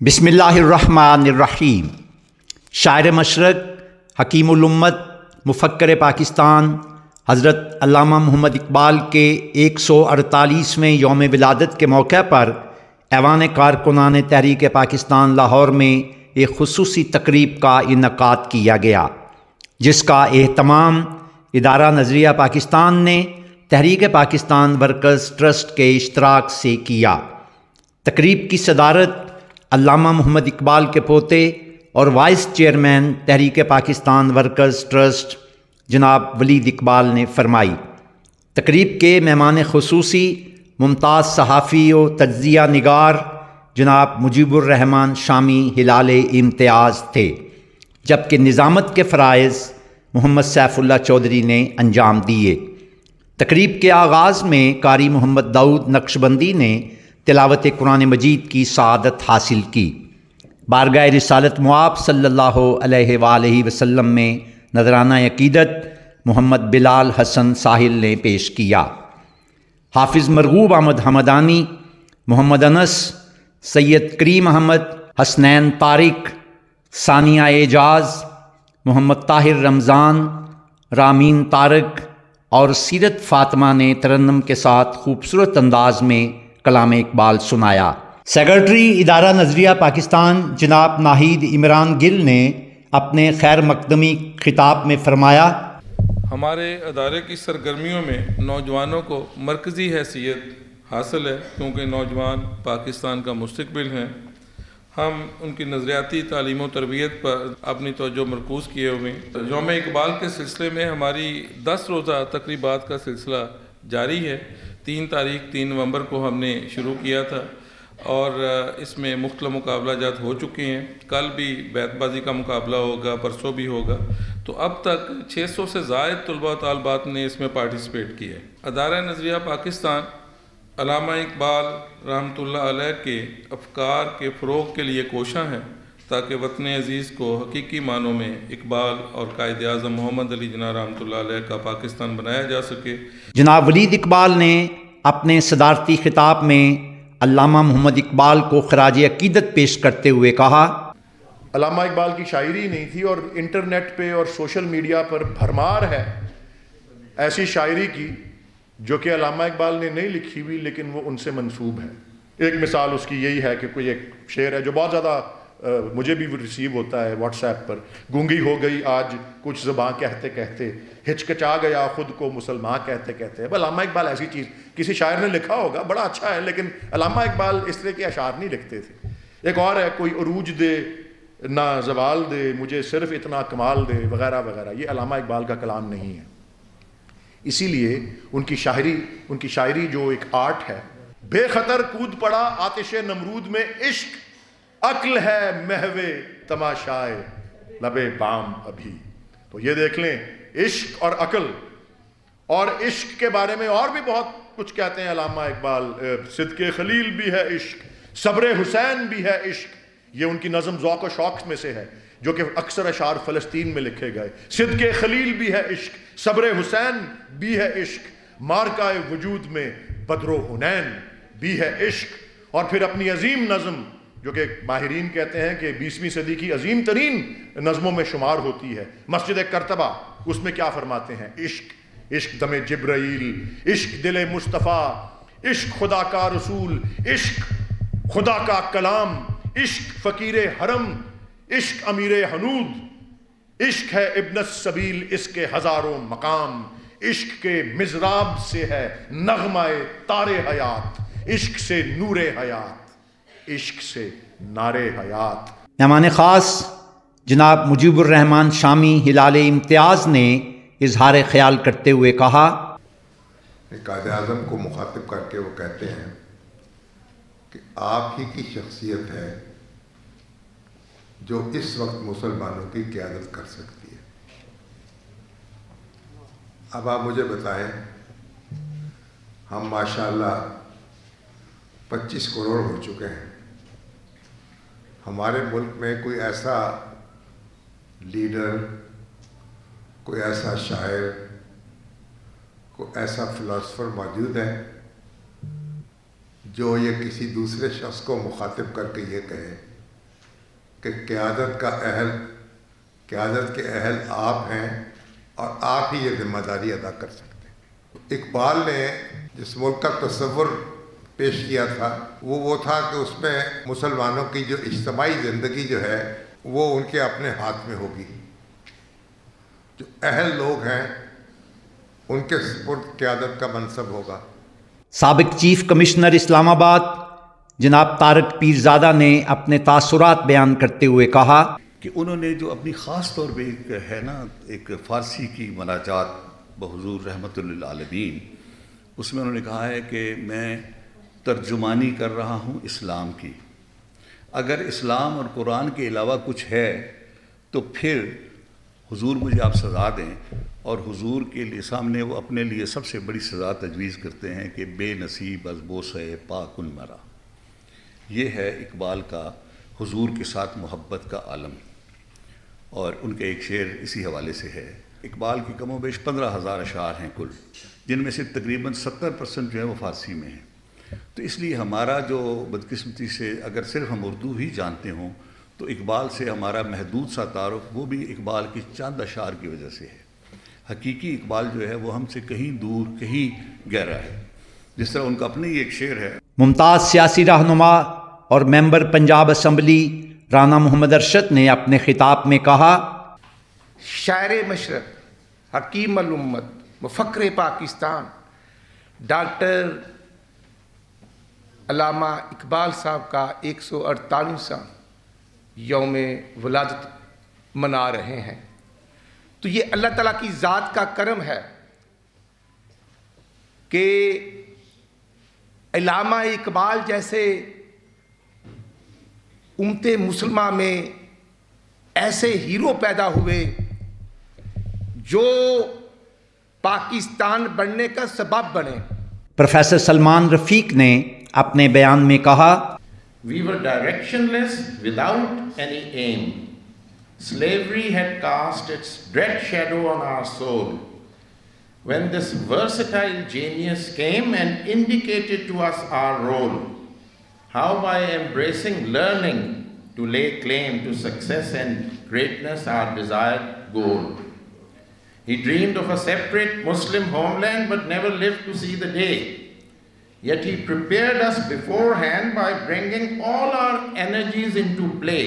بسم اللہ الرحمن الرحیم۔ شاعر مشرق، حکیم الامت، مفکر پاکستان حضرت علامہ محمد اقبال کے 148ویں یوم ولادت کے موقع پر ایوان کارکنان تحریک پاکستان لاہور میں ایک خصوصی تقریب کا انعقاد کیا گیا، جس کا اہتمام ادارہ نظریہ پاکستان نے تحریک پاکستان ورکرز ٹرسٹ کے اشتراک سے کیا۔ تقریب کی صدارت علامہ محمد اقبال کے پوتے اور وائس چیئرمین تحریک پاکستان ورکرز ٹرسٹ جناب ولید اقبال نے فرمائی۔ تقریب کے مہمان خصوصی ممتاز صحافی و تجزیہ نگار جناب مجیب الرحمن شامی ہلال امتیاز تھے، جبکہ نظامت کے فرائض محمد سیف اللہ چودھری نے انجام دیے۔ تقریب کے آغاز میں قاری محمد داؤد نقشبندی نے تلاوت قرآن مجید کی سعادت حاصل کی۔ بارگاہ رسالت مآب صلی اللہ علیہ وآلہ وسلم میں نذرانہ عقیدت محمد بلال حسن ساحل نے پیش کیا۔ حافظ مرغوب احمد حمدانی، محمد انس، سید کریم احمد، حسنین طارق، ثانیہ اعجاز، محمد طاہر رمضان، رامین طارق اور سیرت فاطمہ نے ترنم کے ساتھ خوبصورت انداز میں کلام اقبال سنایا۔ سیکرٹری ادارہ نظریہ پاکستان جناب ناہید عمران گل نے اپنے خیر مقدمی خطاب میں فرمایا، ہمارے ادارے کی سرگرمیوں میں نوجوانوں کو مرکزی حیثیت حاصل ہے، کیونکہ نوجوان پاکستان کا مستقبل ہیں۔ ہم ان کی نظریاتی تعلیم و تربیت پر اپنی توجہ مرکوز کیے ہوئے ہیں۔ یوم اقبال کے سلسلے میں ہماری 10 روزہ تقریبات کا سلسلہ جاری ہے۔ 3 نومبر کو ہم نے شروع کیا تھا اور اس میں مختلف مقابلہ جات ہو چکے ہیں۔ کل بھی بیت بازی کا مقابلہ ہوگا، پرسوں بھی ہوگا۔ تو اب تک 600 سے زائد طلباء و طالبات نے اس میں پارٹیسپیٹ کیا ہے۔ ادارہ نظریہ پاکستان علامہ اقبال رحمۃ اللہ علیہ کے افکار کے فروغ کے لیے کوشاں ہیں، تاکہ وطن عزیز کو حقیقی معنوں میں اقبال اور قائد اعظم محمد علی جناح رحمۃ اللہ علیہ کا پاکستان بنایا جا سکے۔ جناب ولید اقبال نے اپنے صدارتی خطاب میں علامہ محمد اقبال کو خراج عقیدت پیش کرتے ہوئے کہا، علامہ اقبال کی شاعری نہیں تھی اور انٹرنیٹ پہ اور سوشل میڈیا پر بھرمار ہے ایسی شاعری کی جو کہ علامہ اقبال نے نہیں لکھی ہوئی، لیکن وہ ان سے منسوب ہے۔ ایک مثال اس کی یہی ہے کہ کوئی ایک شعر ہے جو بہت زیادہ مجھے بھی ریسیو ہوتا ہے واٹس ایپ پر، گونگی ہو گئی آج کچھ زباں کہتے کہتے، ہچکچا گیا خود کو مسلمان کہتے کہتے۔ اب علامہ اقبال ایسی چیز کسی شاعر نے لکھا ہوگا، بڑا اچھا ہے، لیکن علامہ اقبال اس طرح کے اشعار نہیں لکھتے تھے۔ ایک اور ہے، کوئی عروج دے نہ زوال دے، مجھے صرف اتنا کمال دے، وغیرہ وغیرہ۔ یہ علامہ اقبال کا کلام نہیں ہے۔ اسی لیے ان کی شاعری جو ایک آرٹ ہے، بے خطر کود پڑا آتش نمرود میں عشق، عقل ہے محو تماشائے لبے بام ابھی۔ تو یہ دیکھ لیں، عشق اور عقل، اور عشق کے بارے میں اور بھی بہت کچھ کہتے ہیں علامہ اقبال۔ صدق خلیل بھی ہے عشق، صبر حسین بھی ہے عشق۔ یہ ان کی نظم ذوق و شوق میں سے ہے، جو کہ اکثر اشعار فلسطین میں لکھے گئے۔ صدق خلیل بھی ہے عشق، صبر حسین بھی ہے عشق، مارکہ وجود میں بدر و حنین بھی ہے عشق۔ اور پھر اپنی عظیم نظم جو کہ ماہرین کہتے ہیں کہ 20ویں صدی کی عظیم ترین نظموں میں شمار ہوتی ہے، مسجد کرتبہ، اس میں کیا فرماتے ہیں؟ عشق، عشق دم جبرائیل، عشق دل مصطفیٰ، عشق خدا کا رسول، عشق خدا کا کلام، عشق فقیر حرم، عشق امیر حنود، عشق ہے ابن السبیل، اس کے ہزاروں مقام، عشق کے مزراب سے ہے نغمہ تار حیات، عشق سے نور حیات، عشق سے نار حیات۔ مہمان خاص جناب مجیب الرحمن شامی ہلال امتیاز نے اظہار خیال کرتے ہوئے کہا، قائد اعظم کو مخاطب کر کے وہ کہتے ہیں کہ آپ ہی کی شخصیت ہے جو اس وقت مسلمانوں کی قیادت کر سکتی ہے۔ اب آپ مجھے بتائیں، ہم ماشاءاللہ 25 کروڑ ہو چکے ہیں۔ ہمارے ملک میں کوئی ایسا لیڈر، کوئی ایسا شاعر، کوئی ایسا فلاسفر موجود ہے جو یہ کسی دوسرے شخص کو مخاطب کر کے یہ کہے کہ قیادت کے اہل آپ ہیں اور آپ ہی یہ ذمہ داری ادا کر سکتے ہیں۔ اقبال نے جس ملک کا تصور پیش کیا تھا وہ تھا کہ اس میں مسلمانوں کی جو اجتماعی زندگی جو ہے وہ ان کے اپنے ہاتھ میں ہوگی، جو اہل لوگ ہیں ان کے سپرد قیادت کا منصب ہوگا۔ سابق چیف کمشنر اسلام آباد جناب طارق پیرزادہ نے اپنے تاثرات بیان کرتے ہوئے کہا کہ انہوں نے جو اپنی خاص طور پہ ایک ہے نا ایک فارسی کی مناجات بحضور رحمۃ للعالمین، اس میں انہوں نے کہا ہے کہ میں ترجمانی کر رہا ہوں اسلام کی، اگر اسلام اور قرآن کے علاوہ کچھ ہے تو پھر حضور مجھے آپ سزا دیں، اور حضور کے لیے سامنے وہ اپنے لیے سب سے بڑی سزا تجویز کرتے ہیں کہ بے نصیب از بوسہ پاکن مرا۔ یہ ہے اقبال کا حضور کے ساتھ محبت کا عالم، اور ان کے ایک شعر اسی حوالے سے ہے۔ اقبال کی کم و بیش 15,000 اشعار ہیں کل، جن میں سے تقریباً 70% جو ہے وہ فارسی میں ہیں۔ تو اس لیے ہمارا جو بدقسمتی سے اگر صرف ہم اردو ہی جانتے ہوں تو اقبال سے ہمارا محدود سا تعارف وہ بھی اقبال کی چند اشعار کی وجہ سے ہے۔ حقیقی اقبال جو ہے وہ ہم سے کہیں دور کہیں گہرا ہے، جس طرح ان کا اپنا ہی ایک شعر ہے۔ ممتاز سیاسی رہنما اور ممبر پنجاب اسمبلی رانا محمد ارشد نے اپنے خطاب میں کہا، شاعر مشرق، حکیم الامت، مفکر پاکستان ڈاکٹر علامہ اقبال صاحب کا 148واں یوم ولادت منا رہے ہیں، تو یہ اللہ تعالیٰ کی ذات کا کرم ہے کہ علامہ اقبال جیسے امت مسلمہ میں ایسے ہیرو پیدا ہوئے جو پاکستان بننے کا سبب بنے۔ پروفیسر سلمان رفیق نے اپنے بیان میں کہا، We were directionless without any aim. Slavery had cast its dread shadow on our soul. When this versatile genius came and indicated to us our role, how by embracing learning to lay claim to success and greatness our desired goal. He dreamed of a separate Muslim homeland but never lived to see the day. Yet he prepared us beforehand by bringing all our energies into play.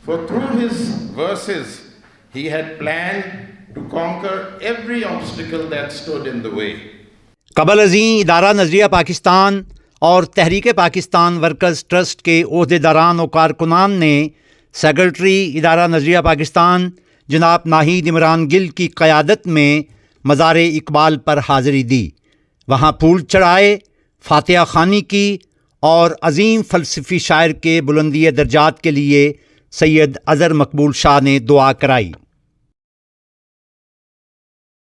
For through his verses, he had planned to conquer every obstacle that stood in the way. قبل ازیں ادارہ نظریہ پاکستان اور تحریک Pakistan workers trust کے عہدیداران و کارکنان نے سیکرٹری ادارہ نظریہ پاکستان جناب ناہید عمران گل کی قیادت میں مزار اقبال پر حاضری دی، وہاں پھول چڑھائے، فاتحہ خوانی کی اور عظیم فلسفی شاعر کے بلندی درجات کے لیے سید اظہر مقبول شاہ نے دعا کرائی۔